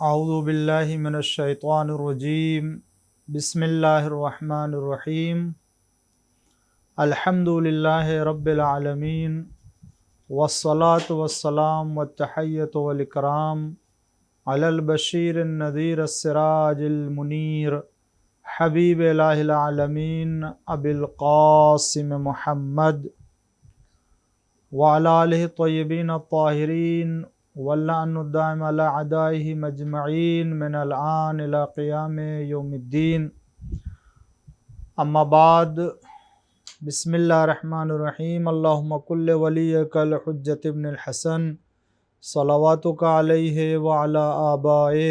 اعوذ باللہ من الشیطان الرجیم بسم اللہ الرحمن الرحیم الحمد للہ رب العالمین والصلاة والسلام والتحیۃ والاکرام علی البشیر النذیر السراج المنیر حبیب الہ العالمین ابی القاسم محمد وعلی آلہ الطیبین الطاہرین واللعن الدائم علی اعدائہ مجمعین من الآن الی قیام یوم الدین اما بعد بسم اللہ الرحمن الرحیم اللہم کل ولیک الحجۃ ابن الحسن صلواتک علیہ وعلی آبائہ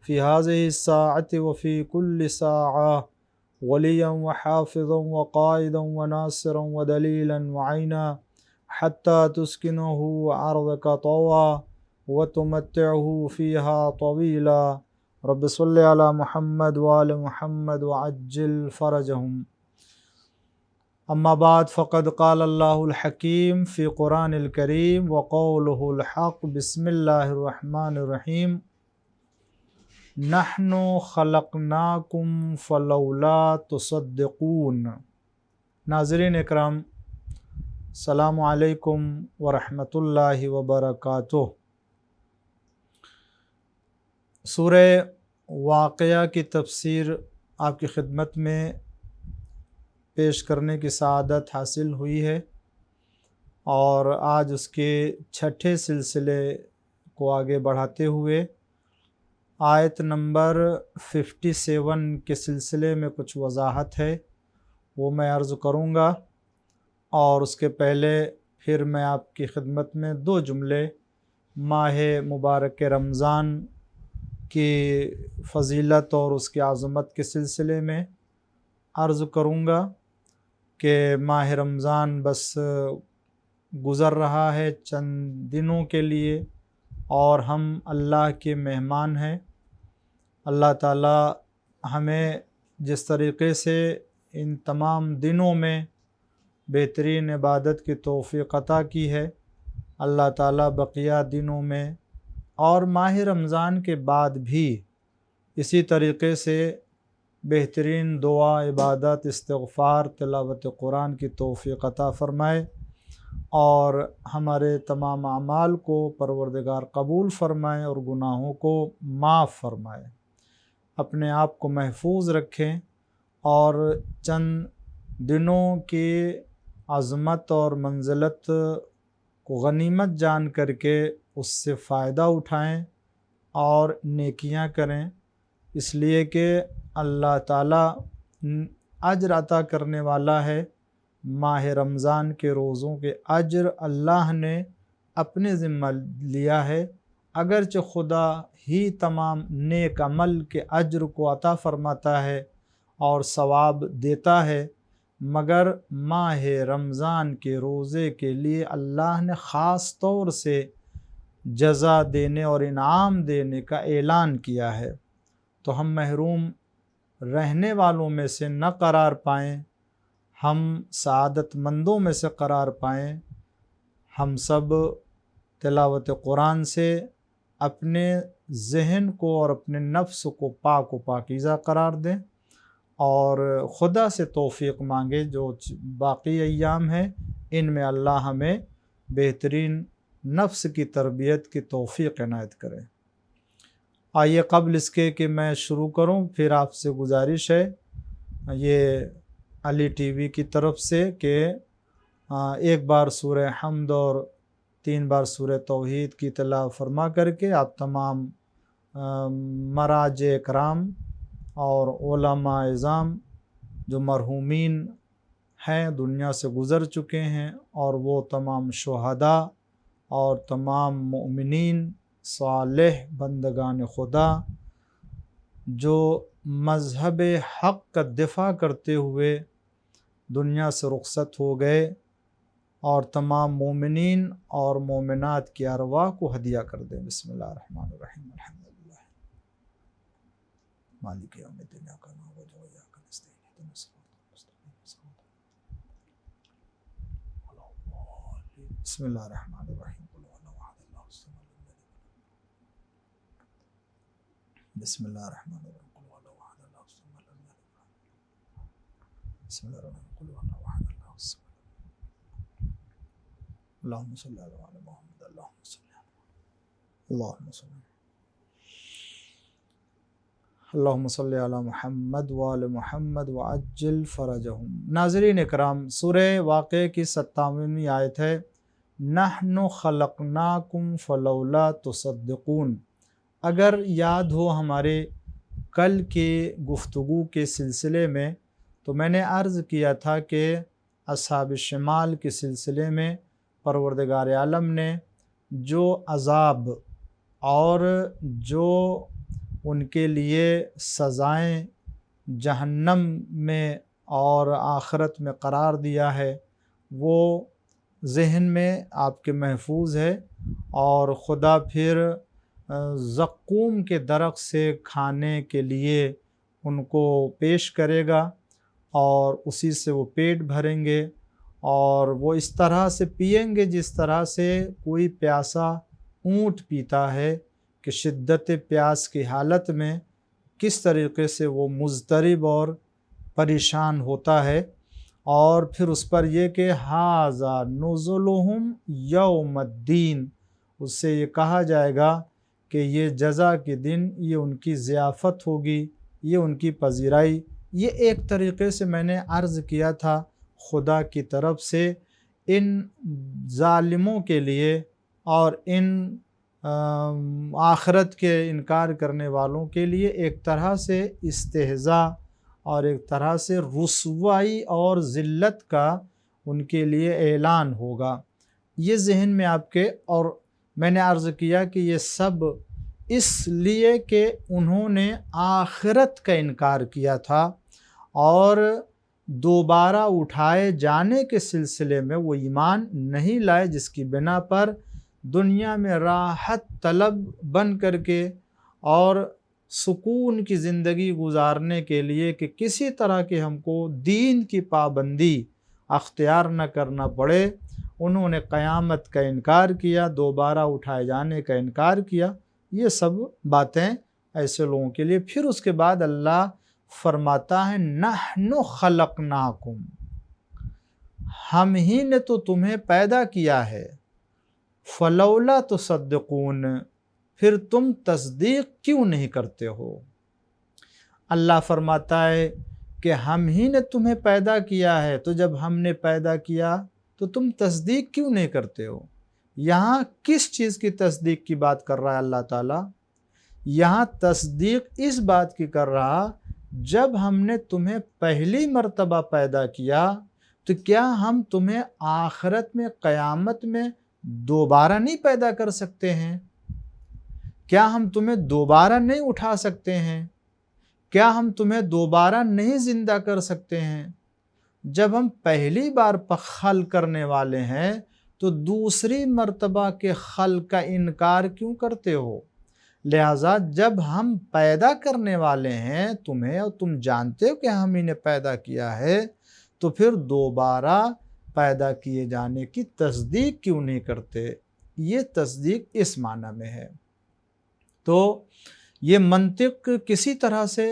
فی هذه الساعة وفی کل ساعة ولیا وحافظا وقائدا وناصرا ودلیلا وعینا حتی تسکنہ عرضک طوعا وتمتعه فيها طویلا رب صل علی محمد وآل محمد وعجل فرجهم اما بعد فقد قال اللہ الحکیم فی قرآن الکریم وقولہ الحق بسم اللہ الرحمن الرحیم نحن خلقناکم فلولا تصدقون۔ ناظرین اکرام، السلام علیکم ورحمۃ اللہ وبرکاتہ۔ سورہ واقعہ کی تفسیر آپ کی خدمت میں پیش کرنے کی سعادت حاصل ہوئی ہے، اور آج اس کے چھٹے سلسلے کو آگے بڑھاتے ہوئے آیت نمبر 57 کے سلسلے میں کچھ وضاحت ہے، وہ میں عرض کروں گا، اور اس کے پہلے پھر میں آپ کی خدمت میں 2 جملے ماہ مبارک رمضان کی فضیلت اور اس کی عظمت کے سلسلے میں عرض کروں گا کہ ماہ رمضان بس گزر رہا ہے چند دنوں کے لیے، اور ہم اللہ کے مہمان ہیں۔ اللہ تعالی ہمیں جس طریقے سے ان تمام دنوں میں بہترین عبادت کی توفیق عطا کی ہے، اللہ تعالی بقیہ دنوں میں اور ماہ رمضان کے بعد بھی اسی طریقے سے بہترین دعا، عبادت، استغفار، تلاوت قرآن کی توفیق عطا فرمائے، اور ہمارے تمام اعمال کو پروردگار قبول فرمائے اور گناہوں کو معاف فرمائے، اپنے آپ کو محفوظ رکھیں، اور چند دنوں کی عظمت اور منزلت کو غنیمت جان کر کے اس سے فائدہ اٹھائیں اور نیکیاں کریں، اس لیے کہ اللہ تعالیٰ اجر عطا کرنے والا ہے۔ ماہ رمضان کے روزوں کے اجر اللہ نے اپنے ذمہ لیا ہے، اگرچہ خدا ہی تمام نیک عمل کے اجر کو عطا فرماتا ہے اور ثواب دیتا ہے، مگر ماہ رمضان کے روزے کے لیے اللہ نے خاص طور سے جزا دینے اور انعام دینے کا اعلان کیا ہے، تو ہم محروم رہنے والوں میں سے نہ قرار پائیں، ہم سعادت مندوں میں سے قرار پائیں۔ ہم سب تلاوت قرآن سے اپنے ذہن کو اور اپنے نفس کو پاک و پاکیزہ قرار دیں، اور خدا سے توفیق مانگے جو باقی ایام ہیں ان میں اللہ ہمیں بہترین نفس کی تربیت کی توفیق عنایت کرے۔ آئیے قبل اس کے کہ میں شروع کروں، پھر آپ سے گزارش ہے یہ علی ٹی وی کی طرف سے کہ 1 بار سورہ حمد اور 3 بار سورہ توحید کی تلاوت فرما کر کے آپ تمام مراجع اکرام اور علماء اعظام جو مرحومین ہیں، دنیا سے گزر چکے ہیں، اور وہ تمام شہداء اور تمام مؤمنین صالح بندگان خدا جو مذہب حق کا دفاع کرتے ہوئے دنیا سے رخصت ہو گئے، اور تمام مومنین اور مومنات کی ارواح کو ہدیہ کر دیں۔ بسم اللہ الرحمن الرحیم الحمدللہ مالک یوم الدین ایاک نعبد و ایاک نستعین اهدنا الصراط المستقیم بسم اللہ الرحمن الرحیم بسم اللہ الرحمن الرحیم قل هو الله احد الله الصمد لم يلد ولم يولد بسم اللہ الرحمن الرحیم قل هو الله احد الله الصمد اللهم صل على محمد اللهم صل على اللهم صل اللهم صل علی محمد وآل محمد وعجل فرجہم۔ ناظرین اکرام، سورہ واقعہ کی 57ویں آیت ہے، نحن خلقناکم فلولا تصدقون۔ اگر یاد ہو ہمارے کل کے گفتگو کے سلسلے میں تو میں نے عرض کیا تھا کہ اصحاب شمال کے سلسلے میں پروردگار عالم نے جو عذاب اور جو ان کے لیے سزائیں جہنم میں اور آخرت میں قرار دیا ہے وہ ذہن میں آپ کے محفوظ ہے، اور خدا پھر زقوم کے درخت سے کھانے کے لیے ان کو پیش کرے گا اور اسی سے وہ پیٹ بھریں گے، اور وہ اس طرح سے پئیں گے جس طرح سے کوئی پیاسا اونٹ پیتا ہے کہ شدت پیاس کی حالت میں کس طریقے سے وہ مضطرب اور پریشان ہوتا ہے، اور پھر اس پر یہ کہ ھذا نزلہم یوم الدین، اس سے یہ کہا جائے گا کہ یہ جزا کے دن یہ ان کی ضیافت ہوگی، یہ ان کی پذیرائی۔ یہ ایک طریقے سے میں نے عرض کیا تھا خدا کی طرف سے ان ظالموں کے لیے اور ان آخرت کے انکار کرنے والوں کے لیے ایک طرح سے استہزاء اور ایک طرح سے رسوائی اور ذلت کا ان کے لیے اعلان ہوگا۔ یہ ذہن میں آپ کے، اور میں نے عرض کیا کہ یہ سب اس لیے کہ انہوں نے آخرت کا انکار کیا تھا اور دوبارہ اٹھائے جانے کے سلسلے میں وہ ایمان نہیں لائے، جس کی بنا پر دنیا میں راحت طلب بن کر کے اور سکون کی زندگی گزارنے کے لیے کہ کسی طرح کے ہم کو دین کی پابندی اختیار نہ کرنا پڑے، انہوں نے قیامت کا انکار کیا، دوبارہ اٹھائے جانے کا انکار کیا۔ یہ سب باتیں ایسے لوگوں کے لیے۔ پھر اس کے بعد اللہ فرماتا ہے نحن خلقناکم، ہم ہی نے تو تمہیں پیدا کیا ہے، فلولا تصدقون، پھر تم تصدیق کیوں نہیں کرتے ہو؟ اللہ فرماتا ہے کہ ہم ہی نے تمہیں پیدا کیا ہے، تو جب ہم نے پیدا کیا تو تم تصدیق کیوں نہیں کرتے ہو؟ یہاں کس چیز کی تصدیق کی بات کر رہا ہے اللہ تعالیٰ؟ یہاں تصدیق اس بات کی کر رہا، جب ہم نے تمہیں پہلی مرتبہ پیدا کیا تو کیا ہم تمہیں آخرت میں قیامت میں دوبارہ نہیں پیدا کر سکتے ہیں؟ کیا ہم تمہیں دوبارہ نہیں اٹھا سکتے ہیں؟ کیا ہم تمہیں دوبارہ نہیں زندہ کر سکتے ہیں؟ جب ہم پہلی بار خلق کرنے والے ہیں تو دوسری مرتبہ کے خلق کا انکار کیوں کرتے ہو؟ لہٰذا جب ہم پیدا کرنے والے ہیں تمہیں، اور تم جانتے ہو کہ ہم انہیں پیدا کیا ہے، تو پھر دوبارہ پیدا کیے جانے کی تصدیق کیوں نہیں کرتے؟ یہ تصدیق اس معنی میں ہے۔ تو یہ منطق کسی طرح سے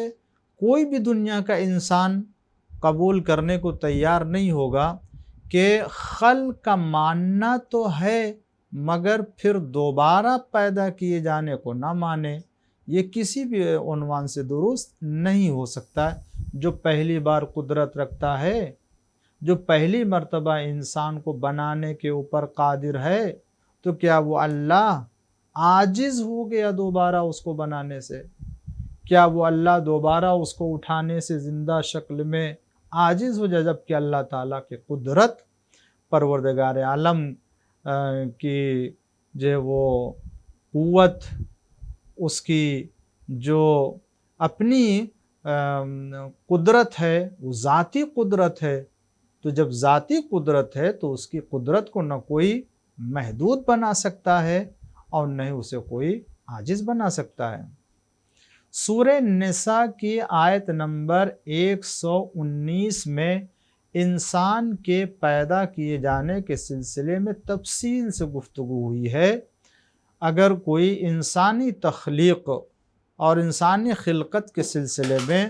کوئی بھی دنیا کا انسان قبول کرنے کو تیار نہیں ہوگا کہ خلق کا ماننا تو ہے مگر پھر دوبارہ پیدا کیے جانے کو نہ مانے۔ یہ کسی بھی عنوان سے درست نہیں ہو سکتا۔ جو پہلی بار قدرت رکھتا ہے، جو پہلی مرتبہ انسان کو بنانے کے اوپر قادر ہے، تو کیا وہ اللہ عاجز ہو گیا دوبارہ اس کو بنانے سے؟ کیا وہ اللہ دوبارہ اس کو اٹھانے سے زندہ شکل میں عاجز ہو جائے؟ جب کہ اللہ تعالیٰ کی قدرت، پروردگار عالم کی جو وہ قوت، اس کی جو اپنی قدرت ہے وہ ذاتی قدرت ہے، تو جب ذاتی قدرت ہے تو اس کی قدرت کو نہ کوئی محدود بنا سکتا ہے اور نہ ہی اسے کوئی عاجز بنا سکتا ہے۔ سورہ نساء کی آیت نمبر 119 میں انسان کے پیدا کیے جانے کے سلسلے میں تفصیل سے گفتگو ہوئی ہے۔ اگر کوئی انسانی تخلیق اور انسانی خلقت کے سلسلے میں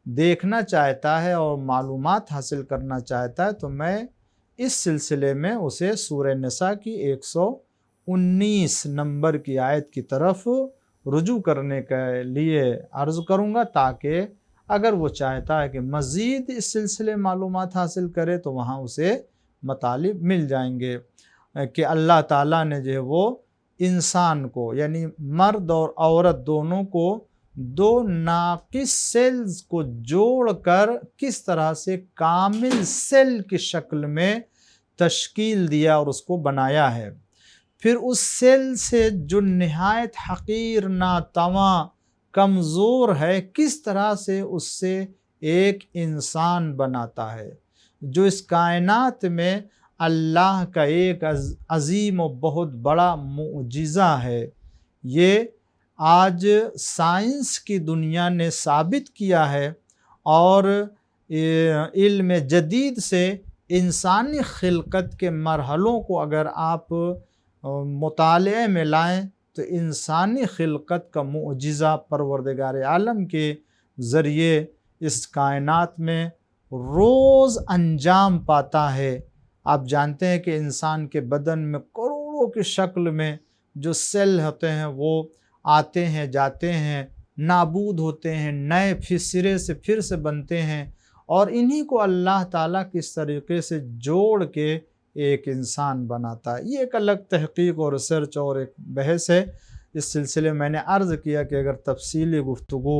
دیکھنا چاہتا ہے اور معلومات حاصل کرنا چاہتا ہے تو میں اس سلسلے میں اسے سورہ نساء کی 119 نمبر کی آیت کی طرف رجوع کرنے کے لیے عرض کروں گا، تاکہ اگر وہ چاہتا ہے کہ مزید اس سلسلے معلومات حاصل کرے تو وہاں اسے مطالب مل جائیں گے کہ اللہ تعالیٰ نے جو ہے وہ انسان کو یعنی مرد اور عورت دونوں کو دو ناقص سیلز کو جوڑ کر کس طرح سے کامل سیل کی شکل میں تشکیل دیا اور اس کو بنایا ہے۔ پھر اس سیل سے جو نہایت حقیر، ناتواں، کمزور ہے، کس طرح سے اس سے ایک انسان بناتا ہے، جو اس کائنات میں اللہ کا ایک عظیم و بہت بڑا معجزہ ہے۔ یہ آج سائنس کی دنیا نے ثابت کیا ہے، اور علم جدید سے انسانی خلقت کے مرحلوں کو اگر آپ مطالعے میں لائیں تو انسانی خلقت کا معجزہ پروردگار عالم کے ذریعے اس کائنات میں روز انجام پاتا ہے۔ آپ جانتے ہیں کہ انسان کے بدن میں کروڑوں کی شکل میں جو سیل ہوتے ہیں وہ آتے ہیں، جاتے ہیں، نابود ہوتے ہیں، نئے سرے سے پھر سے بنتے ہیں، اور انہی کو اللہ تعالیٰ کس طریقے سے جوڑ کے ایک انسان بناتا ہے۔ یہ ایک الگ تحقیق اور ریسرچ اور ایک بحث ہے۔ اس سلسلے میں نے عرض کیا کہ اگر تفصیلی گفتگو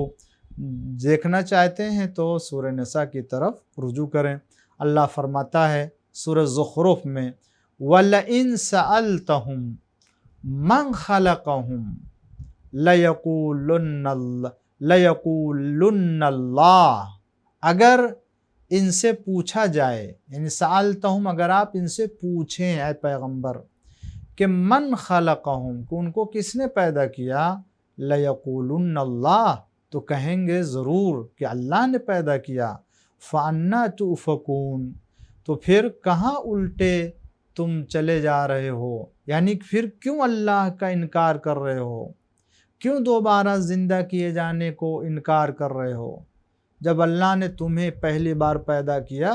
دیکھنا چاہتے ہیں تو سورہ نساء کی طرف رجوع کریں۔ اللہ فرماتا ہے سورہ زخرف میں وَلَئِن سَأَلْتَهُمْ مَنْ خَلَقَهُمْ لَيَقُولُنَّ اللَّهُ، اگر ان سے پوچھا جائے، یعنی سألتہم، اگر آپ ان سے پوچھیں اے پیغمبر کہ من خلقہم، کہ ان کو کس نے پیدا کیا، لَيَقُولُنَّ اللَّهُ، تو کہیں گے ضرور کہ اللہ نے پیدا کیا۔ فَأَنَّا تُؤْفَكُونَ، تو پھر کہاں الٹے تم چلے جا رہے ہو، یعنی پھر کیوں اللہ کا انکار کر رہے ہو، کیوں دوبارہ زندہ کیے جانے کو انکار کر رہے ہو؟ جب اللہ نے تمہیں پہلی بار پیدا کیا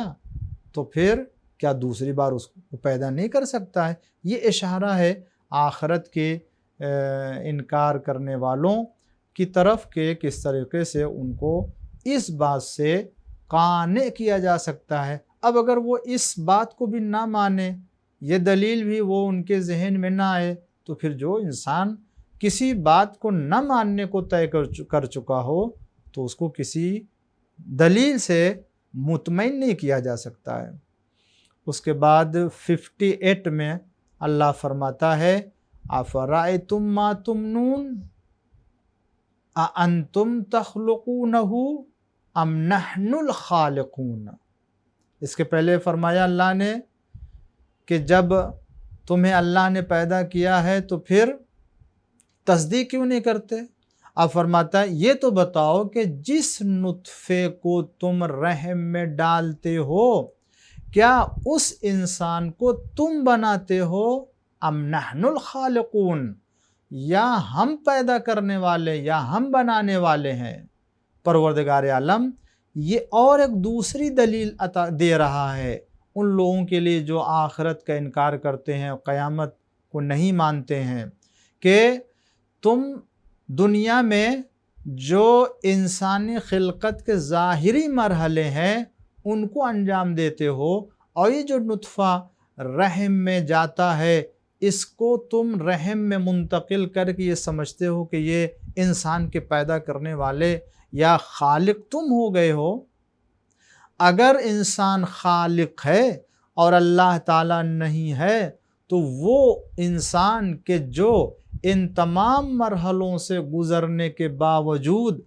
تو پھر کیا دوسری بار اس کو پیدا نہیں کر سکتا ہے؟ یہ اشارہ ہے آخرت کے انکار کرنے والوں کی طرف کہ کس طریقے سے ان کو اس بات سے قانع کیا جا سکتا ہے۔ اب اگر وہ اس بات کو بھی نہ مانے، یہ دلیل بھی وہ ان کے ذہن میں نہ آئے، تو پھر جو انسان کسی بات کو نہ ماننے کو طے کر چکا ہو تو اس کو کسی دلیل سے مطمئن نہیں کیا جا سکتا ہے۔ اس کے بعد 58 میں اللہ فرماتا ہے أَفَرَأَيْتُم مَّا تُمْنُونَ أَأَنْتُمْ تَخْلُقُونَهُ أَمْ نَحْنُ الْخَالِقُونَ۔ اس کے پہلے فرمایا اللہ نے کہ جب تمہیں اللہ نے پیدا کیا ہے تو پھر تصدیق کیوں نہیں کرتے؟ اب فرماتا ہے یہ تو بتاؤ کہ جس نطفے کو تم رحم میں ڈالتے ہو، کیا اس انسان کو تم بناتے ہو، ام نحن الخالقون، یا ہم پیدا کرنے والے، یا ہم بنانے والے ہیں؟ پروردگار عالم یہ اور ایک دوسری دلیل دے رہا ہے ان لوگوں کے لیے جو آخرت کا انکار کرتے ہیں، قیامت کو نہیں مانتے ہیں، کہ تم دنیا میں جو انسانی خلقت کے ظاہری مرحلے ہیں ان کو انجام دیتے ہو، اور یہ جو نطفہ رحم میں جاتا ہے اس کو تم رحم میں منتقل کر کے یہ سمجھتے ہو کہ یہ انسان کے پیدا کرنے والے یا خالق تم ہو گئے ہو۔ اگر انسان خالق ہے اور اللہ تعالیٰ نہیں ہے تو وہ انسان کے جو ان تمام مرحلوں سے گزرنے کے باوجود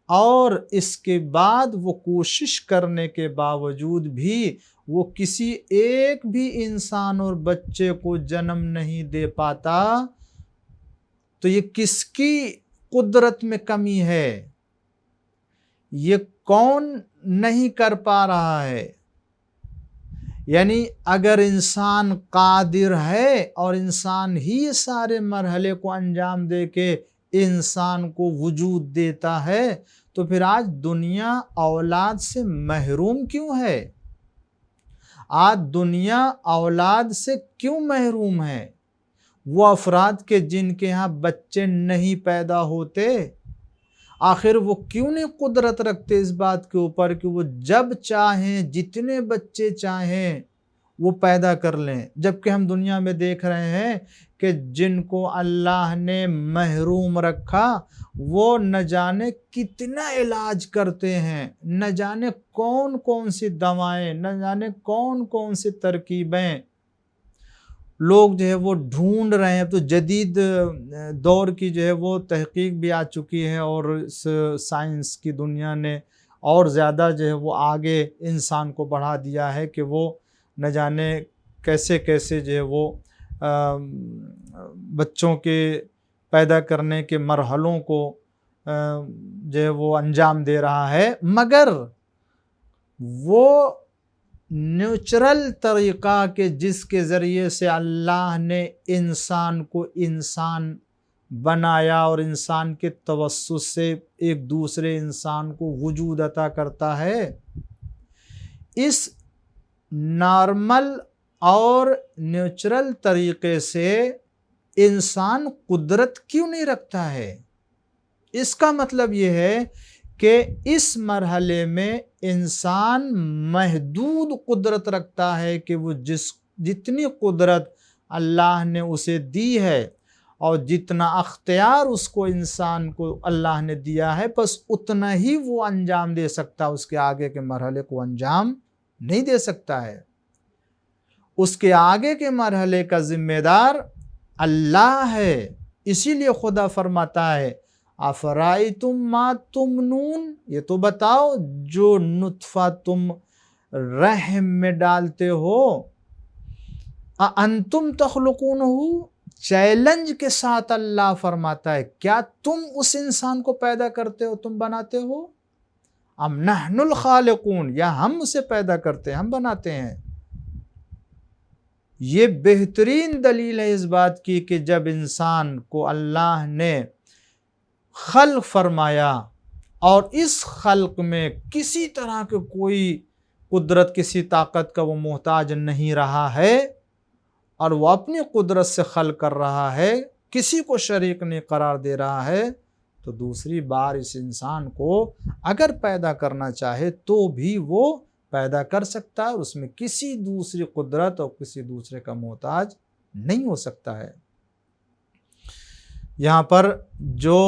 اور اس کے بعد وہ کوشش کرنے کے باوجود بھی وہ کسی ایک بھی انسان اور بچے کو جنم نہیں دے پاتا، تو یہ کس کی قدرت میں کمی ہے؟ یہ کون نہیں کر پا رہا ہے؟ یعنی اگر انسان قادر ہے اور انسان ہی سارے مرحلے کو انجام دے کے انسان کو وجود دیتا ہے، تو پھر آج دنیا اولاد سے محروم کیوں ہے؟ آج دنیا اولاد سے کیوں محروم ہے؟ وہ افراد کے جن کے ہاں بچے نہیں پیدا ہوتے، آخر وہ کیوں نہیں قدرت رکھتے اس بات کے اوپر کہ وہ جب چاہیں جتنے بچے چاہیں وہ پیدا کر لیں؟ جبکہ ہم دنیا میں دیکھ رہے ہیں کہ جن کو اللہ نے محروم رکھا وہ نہ جانے کتنا علاج کرتے ہیں، نہ جانے کون کون سی دوائیں، نہ جانے کون کون سی ترکیبیں لوگ جو ہے وہ ڈھونڈ رہے ہیں۔ اب تو جدید دور کی جو ہے وہ تحقیق بھی آ چکی ہے، اور اس سائنس کی دنیا نے اور زیادہ جو ہے وہ آگے انسان کو بڑھا دیا ہے کہ وہ نہ جانے کیسے کیسے جو ہے وہ بچوں کے پیدا کرنے کے مرحلوں کو جو ہے وہ انجام دے رہا ہے، مگر وہ نیچرل طریقہ کہ جس کے ذریعے سے اللہ نے انسان کو انسان بنایا اور انسان کے توسط سے ایک دوسرے انسان کو وجود عطا کرتا ہے، اس نارمل اور نیچرل طریقے سے انسان قدرت کیوں نہیں رکھتا ہے؟ اس کا مطلب یہ ہے کہ اس مرحلے میں انسان محدود قدرت رکھتا ہے کہ وہ جتنی قدرت اللہ نے اسے دی ہے اور جتنا اختیار اس کو انسان کو اللہ نے دیا ہے، بس اتنا ہی وہ انجام دے سکتا، اس کے آگے کے مرحلے کو انجام نہیں دے سکتا ہے۔ اس کے آگے کے مرحلے کا ذمہ دار اللہ ہے۔ اسی لیے خدا فرماتا ہے افرائیتم ما تمنون، یہ تو بتاؤ جو نطفہ تم رحم میں ڈالتے ہو، انتم تخلقونہ، چیلنج کے ساتھ اللہ فرماتا ہے کیا تم اس انسان کو پیدا کرتے ہو، تم بناتے ہو؟ ام نحن الخالقون، یا ہم اسے پیدا کرتے ہیں، ہم بناتے ہیں؟ یہ بہترین دلیل ہے اس بات کی کہ جب انسان کو اللہ نے خلق فرمایا اور اس خلق میں کسی طرح کے کوئی قدرت، کسی طاقت کا وہ محتاج نہیں رہا ہے، اور وہ اپنی قدرت سے خلق کر رہا ہے، کسی کو شریک نہیں قرار دے رہا ہے، تو دوسری بار اس انسان کو اگر پیدا کرنا چاہے تو بھی وہ پیدا کر سکتا ہے، اس میں کسی دوسری قدرت اور کسی دوسرے کا محتاج نہیں ہو سکتا ہے۔ یہاں پر جو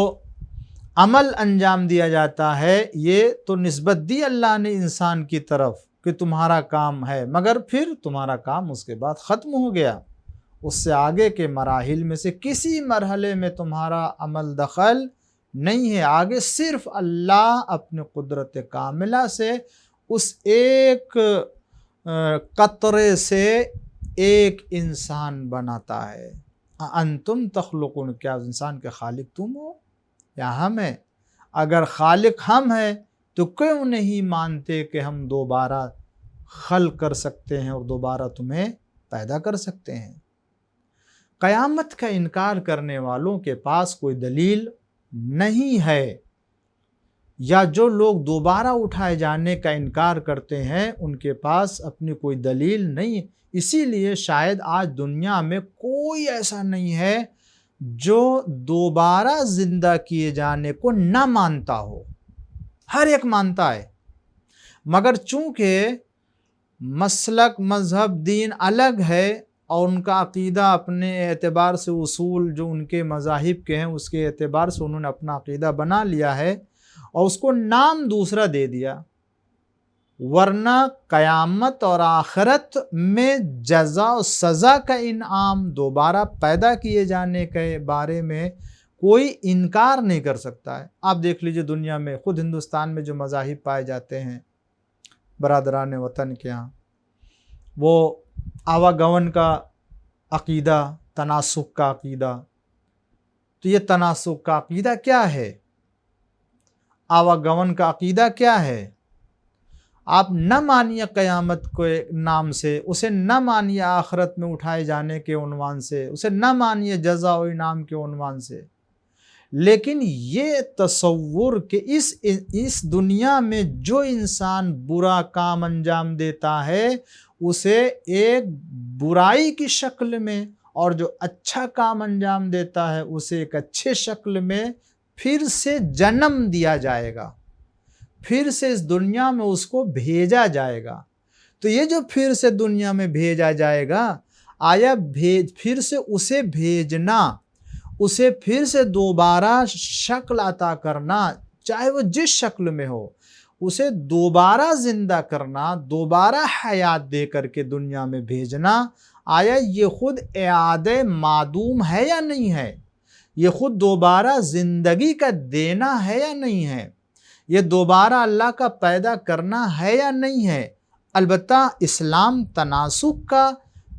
عمل انجام دیا جاتا ہے یہ تو نسبت دی اللہ نے انسان کی طرف کہ تمہارا کام ہے، مگر پھر تمہارا کام اس کے بعد ختم ہو گیا، اس سے آگے کے مراحل میں سے کسی مرحلے میں تمہارا عمل دخل نہیں ہے۔ آگے صرف اللہ اپنے قدرت کاملہ سے اس ایک قطرے سے ایک انسان بناتا ہے۔ انتم تخلقون، کیا انسان کے خالق تم ہو یا ہم ہیں؟ اگر خالق ہم ہیں تو کیوں نہیں مانتے کہ ہم دوبارہ خلق کر سکتے ہیں اور دوبارہ تمہیں پیدا کر سکتے ہیں؟ قیامت کا انکار کرنے والوں کے پاس کوئی دلیل نہیں ہے، یا جو لوگ دوبارہ اٹھائے جانے کا انکار کرتے ہیں ان کے پاس اپنی کوئی دلیل نہیں۔ اسی لیے شاید آج دنیا میں کوئی ایسا نہیں ہے جو دوبارہ زندہ کیے جانے کو نہ مانتا ہو، ہر ایک مانتا ہے، مگر چونکہ مسلک، مذہب، دین الگ ہے اور ان کا عقیدہ اپنے اعتبار سے، اصول جو ان کے مذاہب کے ہیں اس کے اعتبار سے انہوں نے اپنا عقیدہ بنا لیا ہے اور اس کو نام دوسرا دے دیا، ورنہ قیامت اور آخرت میں جزا و سزا کا انعام، دوبارہ پیدا کیے جانے کے بارے میں کوئی انکار نہیں کر سکتا ہے۔ آپ دیکھ لیجئے دنیا میں، خود ہندوستان میں جو مذاہب پائے جاتے ہیں برادران وطن کے ہاں، وہ آواگمن کا عقیدہ، تناسخ کا عقیدہ، تو یہ تناسخ کا عقیدہ کیا ہے؟ آواگمن کا عقیدہ کیا ہے؟ آپ نہ مانیے قیامت کے نام سے، اسے نہ مانیے آخرت میں اٹھائے جانے کے عنوان سے، اسے نہ مانیے جزا و انعام کے عنوان سے، لیکن یہ تصور کہ اس دنیا میں جو انسان برا کام انجام دیتا ہے اسے ایک برائی کی شکل میں، اور جو اچھا کام انجام دیتا ہے اسے ایک اچھے شکل میں پھر سے جنم دیا جائے گا، پھر سے اس دنیا میں اس کو بھیجا جائے گا۔ تو یہ جو پھر سے دنیا میں بھیجا جائے گا، آیا پھر سے اسے بھیجنا، اسے پھر سے دوبارہ شکل عطا کرنا، چاہے وہ جس شکل میں ہو، اسے دوبارہ زندہ کرنا، دوبارہ حیات دے کر کے دنیا میں بھیجنا، آیا یہ خود اعادہ معدوم ہے یا نہیں ہے؟ یہ خود دوبارہ زندگی کا دینا ہے یا نہیں ہے؟ یہ دوبارہ اللہ کا پیدا کرنا ہے یا نہیں ہے؟ البتہ اسلام تناسخ کا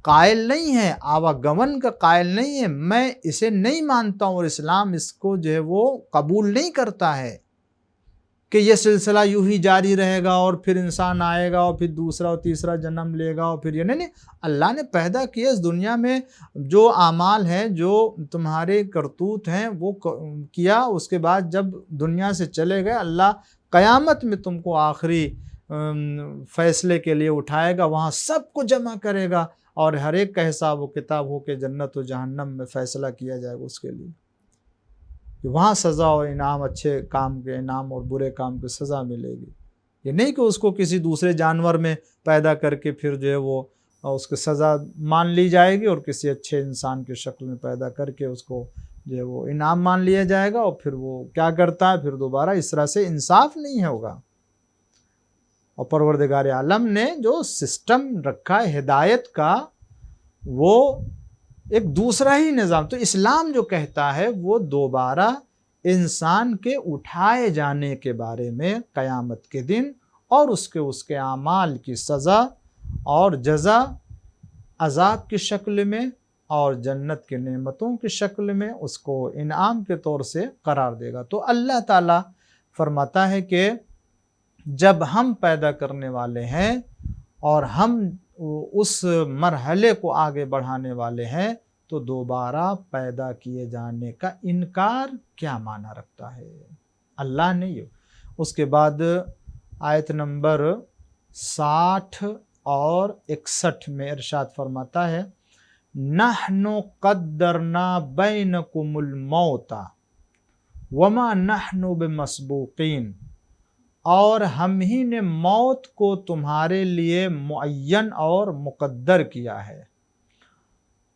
قائل نہیں ہے، آواگمن کا قائل نہیں ہے، میں اسے نہیں مانتا ہوں، اور اسلام اس کو جو ہے وہ قبول نہیں کرتا ہے کہ یہ سلسلہ یوں ہی جاری رہے گا اور پھر انسان آئے گا اور پھر دوسرا اور تیسرا جنم لے گا اور پھر یہ نہیں، اللہ نے پیدا کیا اس دنیا میں، جو اعمال ہیں، جو تمہارے کرتوت ہیں وہ کیا، اس کے بعد جب دنیا سے چلے گئے اللہ قیامت میں تم کو آخری فیصلے کے لیے اٹھائے گا، وہاں سب کو جمع کرے گا اور ہر ایک کا حساب و کتاب ہو کے جنت و جہنم میں فیصلہ کیا جائے گا اس کے لیے، کہ وہاں سزا اور انعام، اچھے کام کے انعام اور برے کام کی سزا ملے گی۔ یہ نہیں کہ اس کو کسی دوسرے جانور میں پیدا کر کے پھر جو ہے وہ اس کی سزا مان لی جائے گی، اور کسی اچھے انسان کی شکل میں پیدا کر کے اس کو جو ہے وہ انعام مان لیا جائے گا، اور پھر وہ کیا کرتا ہے، پھر دوبارہ اس طرح سے انصاف نہیں ہوگا۔ اور پروردگار عالم نے جو سسٹم رکھا ہے ہدایت کا، وہ ایک دوسرا ہی نظام۔ تو اسلام جو کہتا ہے وہ دوبارہ انسان کے اٹھائے جانے کے بارے میں قیامت کے دن، اور اس کے اعمال کی سزا اور جزا عذاب کی شکل میں اور جنت کی نعمتوں کی شکل میں اس کو انعام کے طور سے قرار دے گا۔ تو اللہ تعالیٰ فرماتا ہے کہ جب ہم پیدا کرنے والے ہیں اور ہم اس مرحلے کو آگے بڑھانے والے ہیں، تو دوبارہ پیدا کیے جانے کا انکار کیا معنی رکھتا ہے؟ اللہ نے یہ اس کے بعد آیت نمبر 60 اور 61 میں ارشاد فرماتا ہے، نحن قدرنا بینکم الموت وما نحن بمسبوقین، اور ہم ہی نے موت کو تمہارے لیے معین اور مقدر کیا ہے،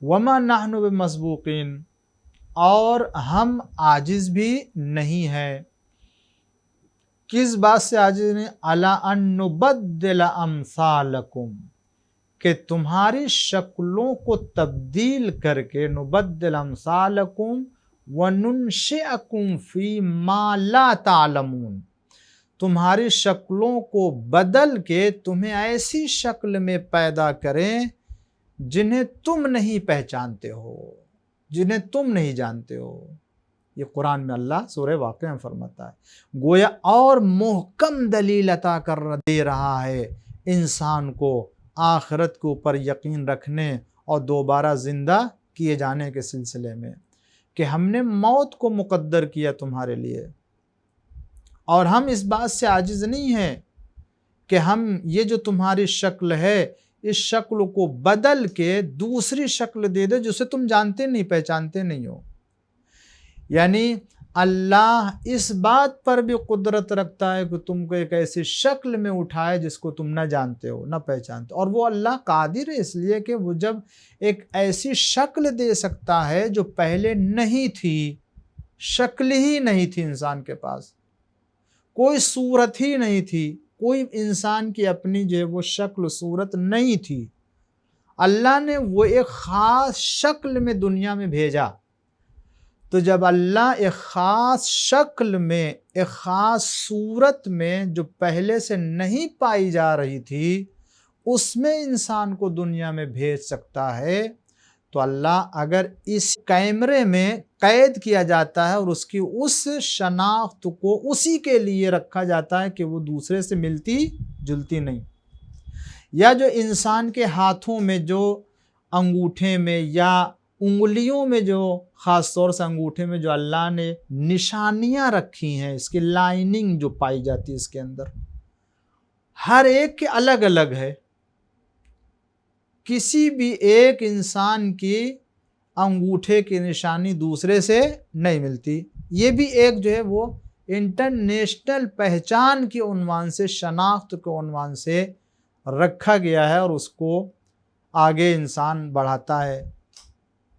وما نحن بمسبوقین، اور ہم عاجز بھی نہیں ہیں۔ کس بات سے عاجز نہیں؟ علی ان نبدل امثالکم، کہ تمہاری شکلوں کو تبدیل کر کے، نبدل امثالکم وننشئکم فی ما لا تعلمون، تمہاری شکلوں کو بدل کے تمہیں ایسی شکل میں پیدا کریں جنہیں تم نہیں پہچانتے ہو، جنہیں تم نہیں جانتے ہو۔ یہ قرآن میں اللہ سورہ واقعہ میں فرماتا ہے، گویا اور محکم دلیل عطا کر دے رہا ہے انسان کو آخرت کے اوپر یقین رکھنے اور دوبارہ زندہ کیے جانے کے سلسلے میں، کہ ہم نے موت کو مقدر کیا تمہارے لیے، اور ہم اس بات سے عاجز نہیں ہیں کہ ہم یہ جو تمہاری شکل ہے اس شکل کو بدل کے دوسری شکل دے دے جسے تم جانتے نہیں، پہچانتے نہیں ہو۔ یعنی اللہ اس بات پر بھی قدرت رکھتا ہے کہ تم کو ایک ایسی شکل میں اٹھائے جس کو تم نہ جانتے ہو، نہ پہچانتے ہو، اور وہ اللہ قادر ہے، اس لیے کہ وہ جب ایک ایسی شکل دے سکتا ہے جو پہلے نہیں تھی، شکل ہی نہیں تھی انسان کے پاس، کوئی صورت ہی نہیں تھی، کوئی انسان کی اپنی جو ہے وہ شکل صورت نہیں تھی، اللہ نے وہ ایک خاص شکل میں دنیا میں بھیجا۔ تو جب اللہ ایک خاص شکل میں، ایک خاص صورت میں جو پہلے سے نہیں پائی جا رہی تھی، اس میں انسان کو دنیا میں بھیج سکتا ہے، تو اللہ اگر اس کیمرے میں قید کیا جاتا ہے اور اس کی اس شناخت کو اسی کے لیے رکھا جاتا ہے کہ وہ دوسرے سے ملتی جلتی نہیں، یا جو انسان کے ہاتھوں میں جو انگوٹھے میں یا انگلیوں میں جو خاص طور سے انگوٹھے میں جو اللہ نے نشانیاں رکھی ہیں، اس کی لائننگ جو پائی جاتی ہے اس کے اندر، ہر ایک کے الگ الگ ہے. کسی بھی ایک انسان کی انگوٹھے کی نشانی دوسرے سے نہیں ملتی. یہ بھی ایک جو ہے وہ انٹرنیشنل پہچان کے عنوان سے، شناخت کے عنوان سے رکھا گیا ہے اور اس کو آگے انسان بڑھاتا ہے.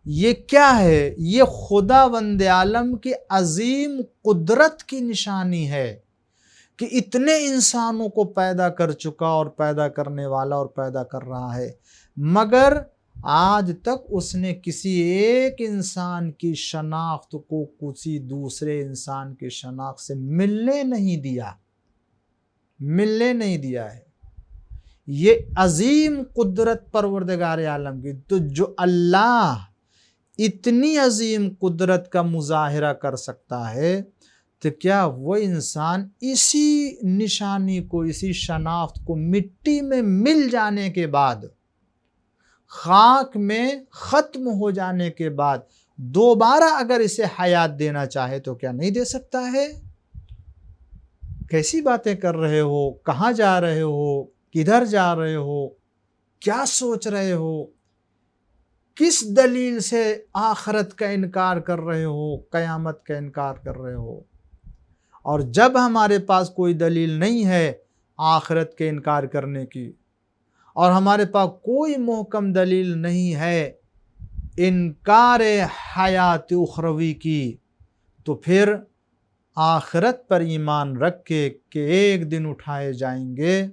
یہ کیا ہے؟ یہ خداوند عالم کی عظیم قدرت کی نشانی ہے کہ اتنے انسانوں کو پیدا کر چکا اور پیدا کرنے والا اور پیدا کر رہا ہے، مگر آج تک اس نے کسی ایک انسان کی شناخت کو کسی دوسرے انسان کی شناخت سے ملنے نہیں دیا ہے. یہ عظیم قدرت پروردگار عالم کی. تو جو اللہ اتنی عظیم قدرت کا مظاہرہ کر سکتا ہے، تو کیا وہ انسان اسی نشانی کو، اسی شناخت کو مٹی میں مل جانے کے بعد، خاک میں ختم ہو جانے کے بعد دوبارہ اگر اسے حیات دینا چاہے تو کیا نہیں دے سکتا ہے؟ کیسی باتیں کر رہے ہو؟ کہاں جا رہے ہو؟ کدھر جا رہے ہو؟ کیا سوچ رہے ہو؟ کس دلیل سے آخرت کا انکار کر رہے ہو؟ قیامت کا انکار کر رہے ہو؟ اور جب ہمارے پاس کوئی دلیل نہیں ہے آخرت کے انکار کرنے کی، اور ہمارے پاس کوئی محکم دلیل نہیں ہے انکار حیات اخروی کی، تو پھر آخرت پر ایمان رکھ کے کہ ایک دن اٹھائے جائیں گے،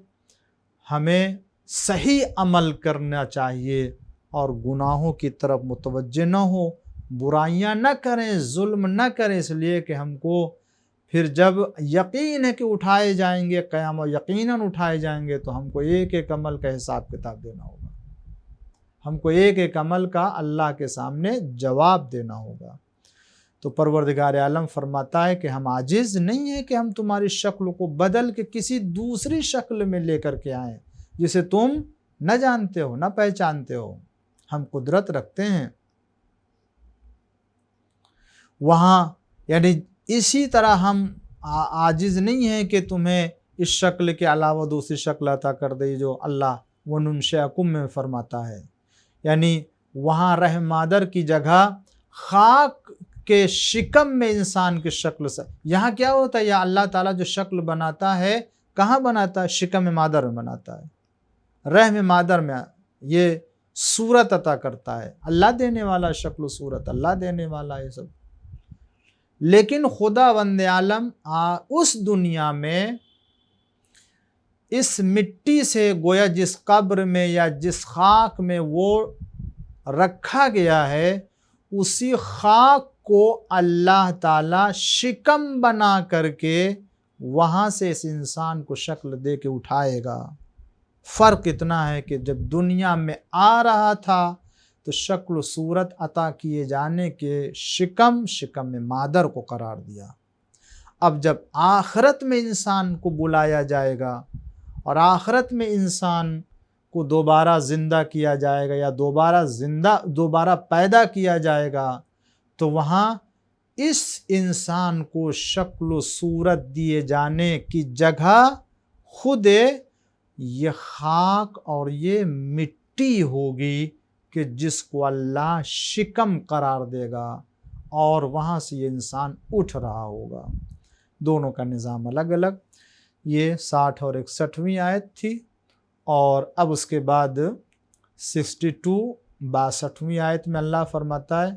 ہمیں صحیح عمل کرنا چاہیے اور گناہوں کی طرف متوجہ نہ ہو، برائیاں نہ کریں، ظلم نہ کریں، اس لیے کہ ہم کو پھر جب یقین ہے کہ اٹھائے جائیں گے، قیامت یقیناً اٹھائے جائیں گے، تو ہم کو ایک ایک عمل کا حساب کتاب دینا ہوگا، ہم کو ایک ایک عمل کا اللہ کے سامنے جواب دینا ہوگا. تو پروردگار عالم فرماتا ہے کہ ہم عاجز نہیں ہیں کہ ہم تمہاری شکل کو بدل کے کسی دوسری شکل میں لے کر کے آئیں جسے تم نہ جانتے ہو، نہ پہچانتے ہو. ہم قدرت رکھتے ہیں. وہاں یعنی اسی طرح ہم عاجز نہیں ہیں کہ تمہیں اس شکل کے علاوہ دوسری شکل عطا کر دے جو اللہ وَنُنشِئَکُم میں فرماتا ہے. یعنی وہاں رحم مادر کی جگہ خاک کے شکم میں انسان کی شکل سے، یہاں کیا ہوتا ہے؟ یا اللہ تعالیٰ جو شکل بناتا ہے کہاں بناتا ہے؟ شکم مادر میں بناتا ہے، رحم مادر میں یہ صورت عطا کرتا ہے. اللہ دینے والا، شکل و صورت اللہ دینے والا ہے سب. لیکن خداوند عالم اس دنیا میں اس مٹی سے، گویا جس قبر میں یا جس خاک میں وہ رکھا گیا ہے، اسی خاک کو اللہ تعالیٰ شکم بنا کر کے وہاں سے اس انسان کو شکل دے کے اٹھائے گا. فرق اتنا ہے کہ جب دنیا میں آ رہا تھا تو شکل و صورت عطا کیے جانے کے شکم مادر کو قرار دیا. اب جب آخرت میں انسان کو بلایا جائے گا اور آخرت میں انسان کو دوبارہ زندہ کیا جائے گا یا دوبارہ پیدا کیا جائے گا، تو وہاں اس انسان کو شکل و صورت دیے جانے کی جگہ خود یہ خاک اور یہ مٹی ہوگی کہ جس کو اللہ شکم قرار دے گا، اور وہاں سے یہ انسان اٹھ رہا ہوگا. دونوں کا نظام الگ الگ. یہ 60 اور 61ویں آیت تھی، اور اب اس کے بعد 62 آیت میں اللہ فرماتا ہے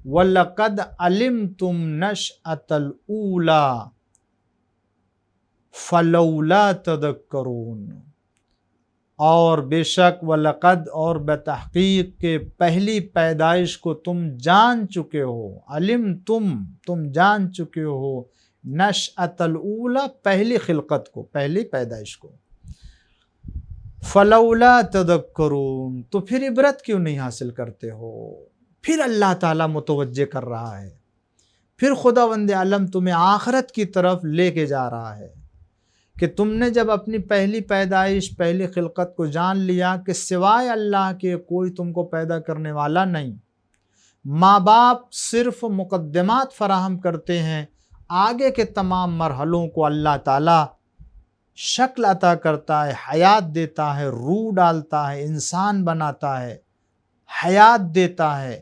وَلَقَدْ عَلِمْتُمْ نَشْأَةَ الْأُولَى فَلَوْلَا تَذَكَّرُونَ. اور بے شک وَلَقَدْ اور بتحقیق کے پہلی پیدائش کو تم جان چکے ہو. علمتم تم جان چکے ہو، نشأۃ الاولی پہلی خلقت کو، پہلی پیدائش کو. فلولا تذکرون تو پھر عبرت کیوں نہیں حاصل کرتے ہو؟ پھر اللہ تعالیٰ متوجہ کر رہا ہے، پھر خداوند عالم تمہیں آخرت کی طرف لے کے جا رہا ہے کہ تم نے جب اپنی پہلی پیدائش، پہلی خلقت کو جان لیا کہ سوائے اللہ کے کوئی تم کو پیدا کرنے والا نہیں، ماں باپ صرف مقدمات فراہم کرتے ہیں، آگے کے تمام مرحلوں کو اللہ تعالیٰ شکل عطا کرتا ہے، حیات دیتا ہے، روح ڈالتا ہے، انسان بناتا ہے، حیات دیتا ہے،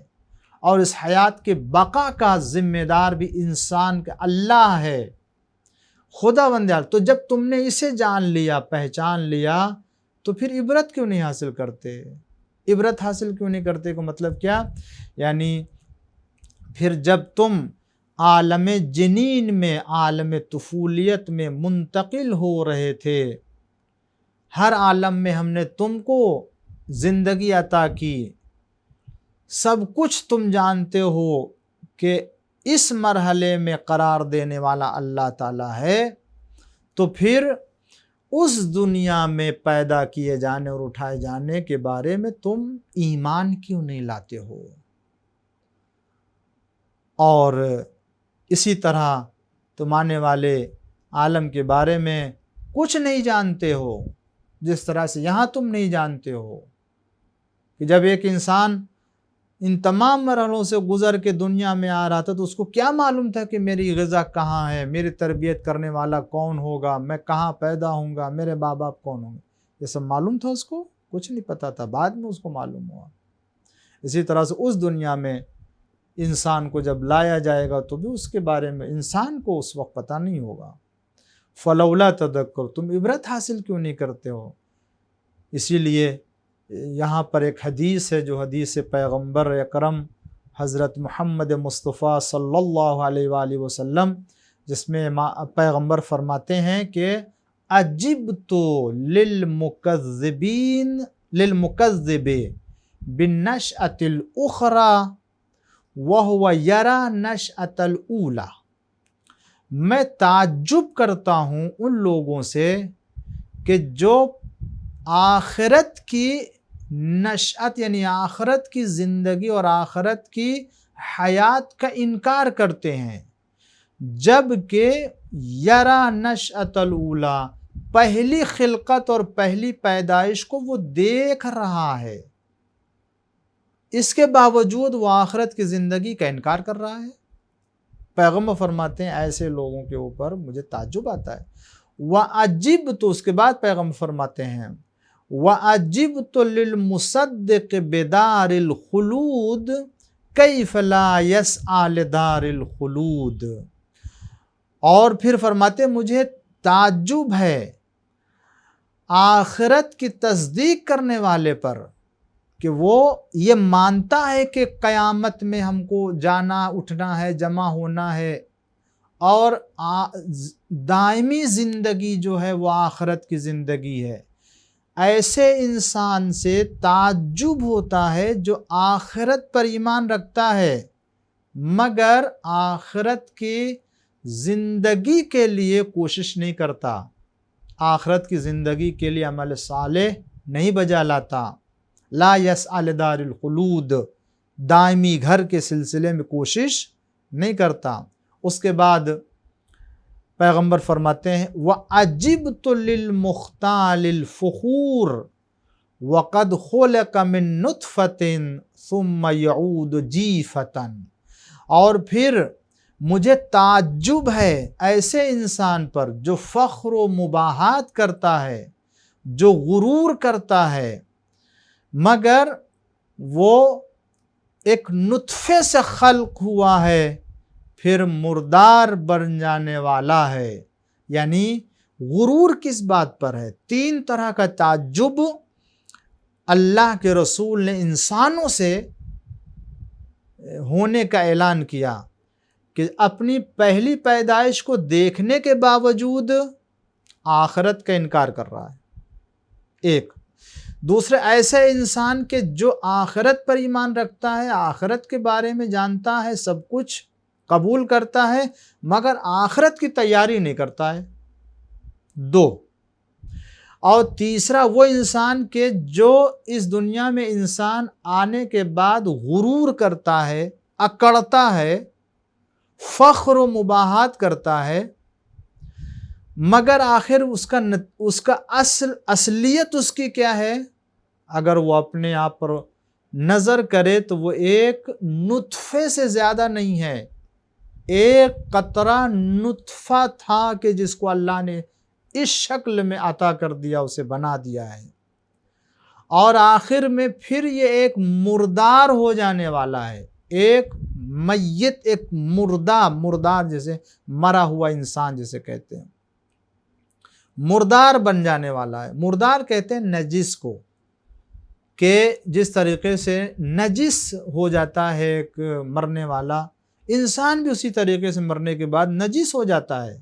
اور اس حیات کے بقا کا ذمہ دار بھی انسان کا اللہ ہے، خدا بندیال۔ تو جب تم نے اسے جان لیا، پہچان لیا، تو پھر عبرت کیوں نہیں حاصل کرتے؟ عبرت حاصل کیوں نہیں کرتے کو مطلب کیا؟ یعنی پھر جب تم عالم جنین میں، عالم طفولیت میں منتقل ہو رہے تھے، ہر عالم میں ہم نے تم کو زندگی عطا کی، سب کچھ تم جانتے ہو کہ اس مرحلے میں قرار دینے والا اللہ تعالیٰ ہے، تو پھر اس دنیا میں پیدا کیے جانے اور اٹھائے جانے کے بارے میں تم ایمان کیوں نہیں لاتے ہو؟ اور اسی طرح تم آنے والے عالم کے بارے میں کچھ نہیں جانتے ہو، جس طرح سے یہاں تم نہیں جانتے ہو کہ جب ایک انسان ان تمام مرحلوں سے گزر کے دنیا میں آ رہا تھا تو اس کو کیا معلوم تھا کہ میری غذا کہاں ہے، میری تربیت کرنے والا کون ہوگا، میں کہاں پیدا ہوں گا، میرے ماں باپ کون ہوں گے؟ یہ سب معلوم تھا اس کو؟ کچھ نہیں پتا تھا، بعد میں اس کو معلوم ہوا۔ اسی طرح سے اس دنیا میں انسان کو جب لایا جائے گا تو بھی اس کے بارے میں انسان کو اس وقت پتہ نہیں ہوگا۔ فلولا تذکر، تم عبرت حاصل کیوں نہیں کرتے ہو؟ اسی لیے یہاں پر ایک حدیث ہے جو حدیث پیغمبر اکرم حضرت محمد مصطفیٰ صلی اللہ علیہ وآلہ وسلم، جس میں پیغمبر فرماتے ہیں کہ عجبت للمکذب بالنشأة الأخرى وهو يرى نشأة الأولى، میں تعجب کرتا ہوں ان لوگوں سے کہ جو آخرت کی نشأت یعنی آخرت کی زندگی اور آخرت کی حیات کا انکار کرتے ہیں، جبکہ یرا نشأۃ الاولی، پہلی خلقت اور پہلی پیدائش کو وہ دیکھ رہا ہے، اس کے باوجود وہ آخرت کی زندگی کا انکار کر رہا ہے۔ پیغمبر فرماتے ہیں ایسے لوگوں کے اوپر مجھے تعجب آتا ہے۔ وَعَجِبْتُ، تو اس کے بعد پیغمبر فرماتے ہیں وَعَجِبْتُ لِلْمُصَدِّقِ بِدَارِ الْخُلُودِ كَيْفَ لَا يَسْعَى لِدَارِ الْخُلُودِ، اور پھر فرماتے ہیں مجھے تعجب ہے آخرت کی تصدیق کرنے والے پر کہ وہ یہ مانتا ہے کہ قیامت میں ہم کو جانا اٹھنا ہے، جمع ہونا ہے، اور دائمی زندگی جو ہے وہ آخرت کی زندگی ہے۔ ایسے انسان سے تعجب ہوتا ہے جو آخرت پر ایمان رکھتا ہے مگر آخرت کی زندگی کے لیے کوشش نہیں کرتا، آخرت کی زندگی کے لیے عمل صالح نہیں بجا لاتا، لا یسعی لدار الخلود، دائمی گھر کے سلسلے میں کوشش نہیں کرتا۔ اس کے بعد پیغمبر فرماتے ہیں وَعَجِبْتُ لِلْمُخْتَالِ الْفُخُورِ وَقَدْ خُلِقَ مِن نُطْفَةٍ ثُمَّ يَعُودُ جِيفَةً، اور پھر مجھے تعجب ہے ایسے انسان پر جو فخر و مباحات کرتا ہے، جو غرور کرتا ہے، مگر وہ ایک نطفے سے خلق ہوا ہے پھر مردار بن جانے والا ہے۔ یعنی غرور کس بات پر ہے؟ تین طرح کا تعجب اللہ کے رسول نے انسانوں سے ہونے کا اعلان کیا کہ اپنی پہلی پیدائش کو دیکھنے کے باوجود آخرت کا انکار کر رہا ہے، ایک۔ دوسرے ایسے انسان کے جو آخرت پر ایمان رکھتا ہے، آخرت کے بارے میں جانتا ہے، سب کچھ قبول کرتا ہے مگر آخرت کی تیاری نہیں کرتا ہے، دو۔ اور تیسرا وہ انسان کے جو اس دنیا میں انسان آنے کے بعد غرور کرتا ہے، اکڑتا ہے، فخر و مباحات کرتا ہے، مگر آخر اس کا اصلیت اس کی کیا ہے؟ اگر وہ اپنے آپ پر نظر کرے تو وہ ایک نطفے سے زیادہ نہیں ہے، ایک قطرہ نطفہ تھا کہ جس کو اللہ نے اس شکل میں عطا کر دیا، اسے بنا دیا ہے، اور آخر میں پھر یہ ایک مردار ہو جانے والا ہے، ایک میت، ایک مردار جیسے مرا ہوا انسان جسے کہتے ہیں، مردار بن جانے والا ہے۔ مردار کہتے ہیں نجس کو، کہ جس طریقے سے نجس ہو جاتا ہے ایک مرنے والا انسان، بھی اسی طریقے سے مرنے کے بعد نجس ہو جاتا ہے،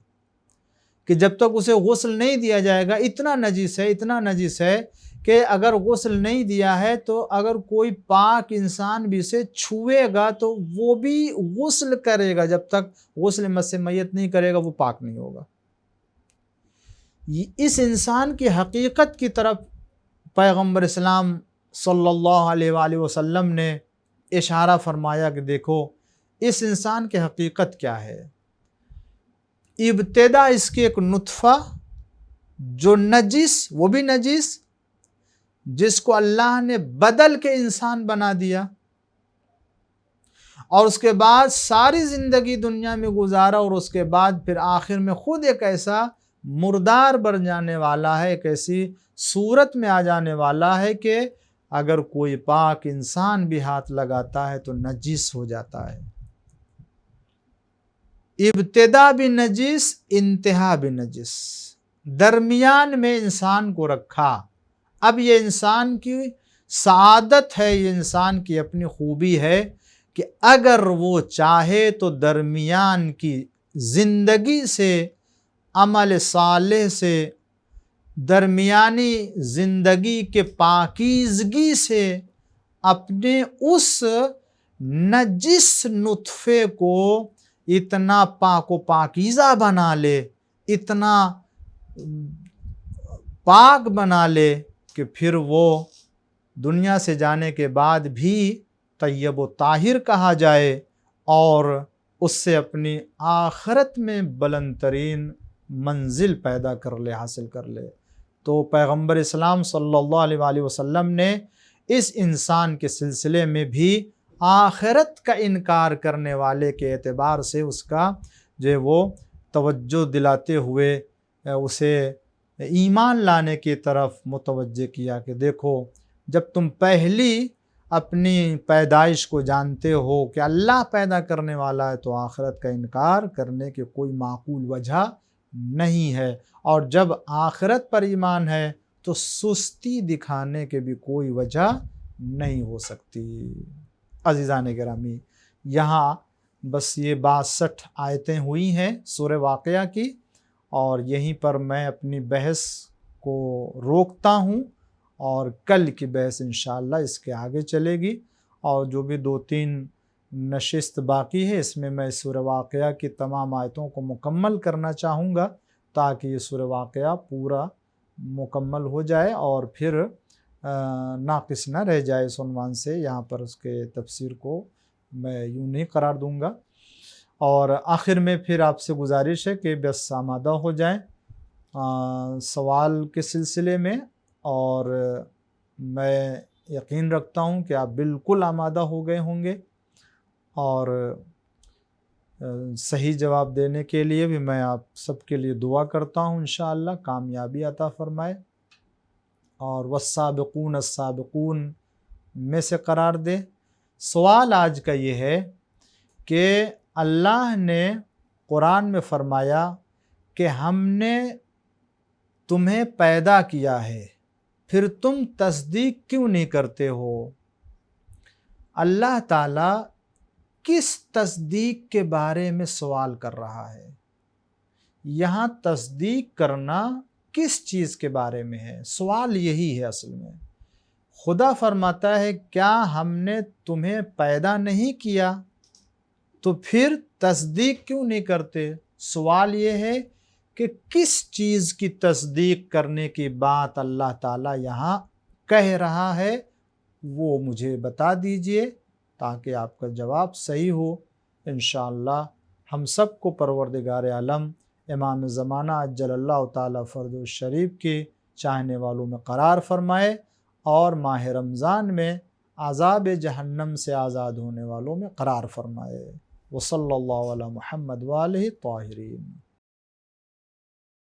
کہ جب تک اسے غسل نہیں دیا جائے گا اتنا نجس ہے کہ اگر غسل نہیں دیا ہے تو اگر کوئی پاک انسان بھی اسے چھوئے گا تو وہ بھی غسل کرے گا، جب تک غسل مس میت نہیں کرے گا وہ پاک نہیں ہوگا۔ اس انسان کی حقیقت کی طرف پیغمبر اسلام صلی اللہ علیہ وآلہ وسلم نے اشارہ فرمایا کہ دیکھو اس انسان کی حقیقت کیا ہے۔ ابتدا اس کی ایک نطفہ جو نجس، وہ بھی نجس، جس کو اللہ نے بدل کے انسان بنا دیا، اور اس کے بعد ساری زندگی دنیا میں گزارا، اور اس کے بعد پھر آخر میں خود ایک ایسا مردار بن جانے والا ہے، ایک ایسی صورت میں آ جانے والا ہے کہ اگر کوئی پاک انسان بھی ہاتھ لگاتا ہے تو نجس ہو جاتا ہے۔ ابتدا بھی نجس، انتہا بھی نجس، درمیان میں انسان کو رکھا۔ اب یہ انسان کی سعادت ہے، یہ انسان کی اپنی خوبی ہے کہ اگر وہ چاہے تو درمیان کی زندگی سے، عمل صالح سے، درمیانی زندگی کے پاکیزگی سے اپنے اس نجس نطفے کو اتنا پاک و پاکیزہ بنا لے، اتنا پاک بنا لے کہ پھر وہ دنیا سے جانے کے بعد بھی طیب و طاہر کہا جائے، اور اس سے اپنی آخرت میں بلند ترین منزل پیدا کر لے، حاصل کر لے۔ تو پیغمبر اسلام صلی اللہ علیہ وآلہ وسلم نے اس انسان کے سلسلے میں بھی آخرت کا انکار کرنے والے کے اعتبار سے اس کا جو ہے وہ توجہ دلاتے ہوئے اسے ایمان لانے کی طرف متوجہ کیا کہ دیکھو جب تم پہلی اپنی پیدائش کو جانتے ہو کہ اللہ پیدا کرنے والا ہے تو آخرت کا انکار کرنے کی کوئی معقول وجہ نہیں ہے، اور جب آخرت پر ایمان ہے تو سستی دکھانے کی بھی کوئی وجہ نہیں ہو سکتی۔ عزیزان گرامی، یہاں بس یہ 62 آیتیں ہوئی ہیں سورہ واقعہ کی، اور یہیں پر میں اپنی بحث کو روکتا ہوں، اور کل کی بحث انشاءاللہ اس کے آگے چلے گی، اور جو بھی 2-3 نشست باقی ہے اس میں میں سورہ واقعہ کی تمام آیتوں کو مکمل کرنا چاہوں گا تاکہ یہ سورہ واقعہ پورا مکمل ہو جائے اور پھر ناقص نہ رہ جائے۔ اس عنوان سے یہاں پر اس کے تفسیر کو میں یوں نہیں قرار دوں گا، اور آخر میں پھر آپ سے گزارش ہے کہ بس آمادہ ہو جائیں سوال کے سلسلے میں، اور میں یقین رکھتا ہوں کہ آپ بالکل آمادہ ہو گئے ہوں گے، اور صحیح جواب دینے کے لیے بھی میں آپ سب کے لیے دعا کرتا ہوں انشاءاللہ کامیابی عطا فرمائے، اور والسابقون السابقون میں سے قرار دے۔ سوال آج کا یہ ہے کہ اللہ نے قرآن میں فرمایا کہ ہم نے تمہیں پیدا کیا ہے، پھر تم تصدیق کیوں نہیں کرتے ہو؟ اللہ تعالیٰ کس تصدیق کے بارے میں سوال کر رہا ہے؟ یہاں تصدیق کرنا کس چیز کے بارے میں ہے؟ سوال یہی ہے اصل میں۔ خدا فرماتا ہے کیا ہم نے تمہیں پیدا نہیں کیا تو پھر تصدیق کیوں نہیں کرتے؟ سوال یہ ہے کہ کس چیز کی تصدیق کرنے کی بات اللہ تعالیٰ یہاں کہہ رہا ہے، وہ مجھے بتا دیجئے تاکہ آپ کا جواب صحیح ہو۔ انشاءاللہ ہم سب کو پروردگار عالم امام زمانہ عجل اللہ تعالیٰ فرجہ الشریف کے چاہنے والوں میں قرار فرمائے، اور ماہ رمضان میں عذاب جہنم سے آزاد ہونے والوں میں قرار فرمائے۔ وصلی اللہ علی محمد وآلہ الطاہرین۔